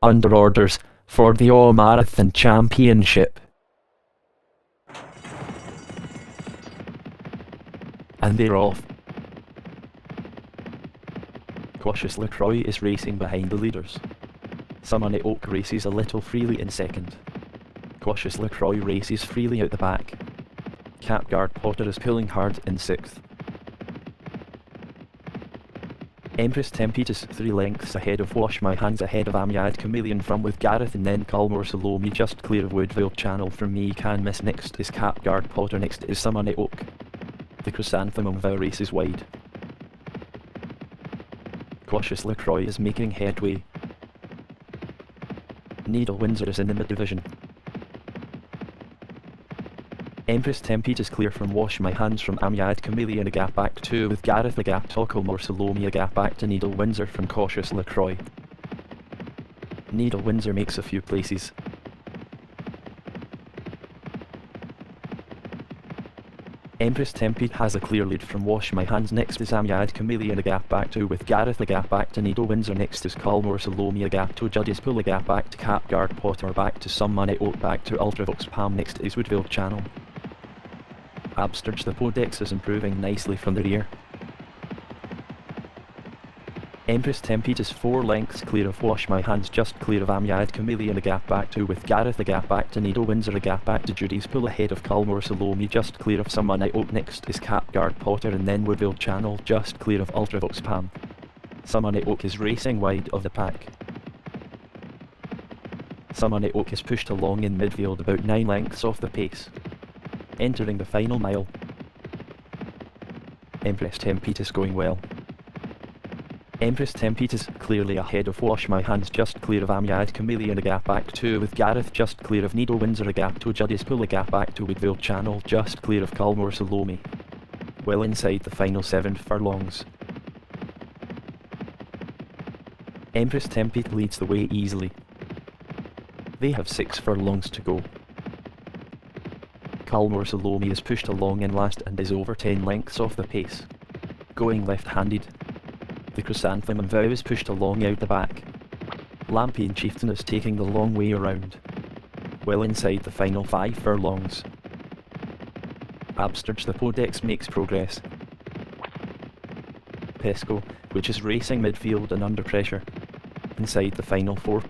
under orders for the All Marathon Championship. And they're off. Cautious LaCroix is racing behind the leaders. Summoning Oak races a little freely in second. Cautious LaCroix races freely out the back. Capguard Potter is pulling hard in sixth. Empress Tempest is 3 lengths ahead of Wash My Hands, ahead of Amiad Chameleon from with Gareth, and then Culmore Salome just clear of Woodville Channel from Me Can Miss. Next is Capguard Potter, next is Summoning Oak. The Chrysanthemum Vow races wide. Cautious LaCroix is making headway. Needle Windsor is in the mid-division. Empress Tempest is clear from Wash My Hands from Amiad Chameleon, a gap back to 2 with Gareth, a gap to Culmore Salome, a gap back to Needle Windsor from Cautious LaCroix. Needle Windsor makes a few places. Empress Tempest has a clear lead from Wash My Hands. Next is Amiad Chameleon, a gap back to with Gareth, a gap back to Needle Windsor. Next is Culmore Salome, a gap to Judges Pool, a gap back to Capguard Potter, back to Summoning Oak, back to Ultravox Palm. Next is Woodville Channel. Absterge The Podex is improving nicely from the rear. Empress Tempest is 4 lengths clear of Wash My Hands, just clear of Amiad Chameleon, a gap back to with Gareth, a gap back to Needle Windsor, a gap back to Judy's Pool, ahead of Culmore Salome, just clear of Summoning Oak. Next is Capguard Potter, and then Woodville Channel, just clear of Ultravox Palm. Summoning Oak is racing wide of the pack. Summoning Oak is pushed along in midfield about 9 lengths off the pace. Entering the final mile. Empress Tempest is going well. Empress Tempest is clearly ahead of Wash My Hands, just clear of Amiad Chameleon, a gap back to 2 with Gareth, just clear of Needle Windsor, a gap to Judges Pool, a gap back to Woodville Channel, just clear of Culmore Salome. Well inside the final 7 furlongs. Empress Tempest leads the way easily. They have 6 furlongs to go. Culmore Salome is pushed along in last and is over 10 lengths off the pace. Going left-handed. The Chrysanthemum Vow is pushed along out the back. Lampion Chieftain is taking the long way around. Well inside the final 5 furlongs. Absterge The Podex makes progress. Pesco, which is racing midfield and under pressure. Inside the final 4.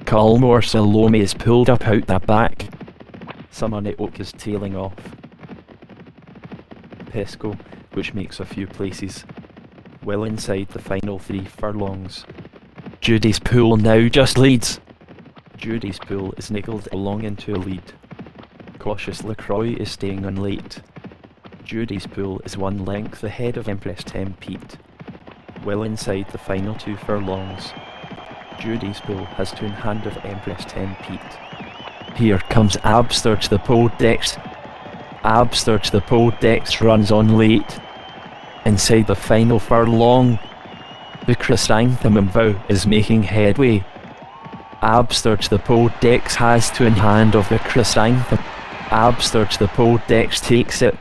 Culmore Salome is pulled up out the back. Summoning Oak is tailing off. Pesco, which makes a few places. Well inside the final 3 furlongs. Judy's Pool now just leads. Judy's Pool is nickeled along into a lead. Cautious LaCroix is staying on late. Judy's Pool is 1 length ahead of Empress Tempest. Well inside the final 2 furlongs. Judy's Pool has 2 in hand of Empress Tempest. Here comes Absterge The Podex. Absterge The Podex runs on late. Inside the final furlong, the Chrysanthemum Vow is making headway. Absterge The Podex has 2 in hand of the Chrysanthemum. Absterge The Podex takes it.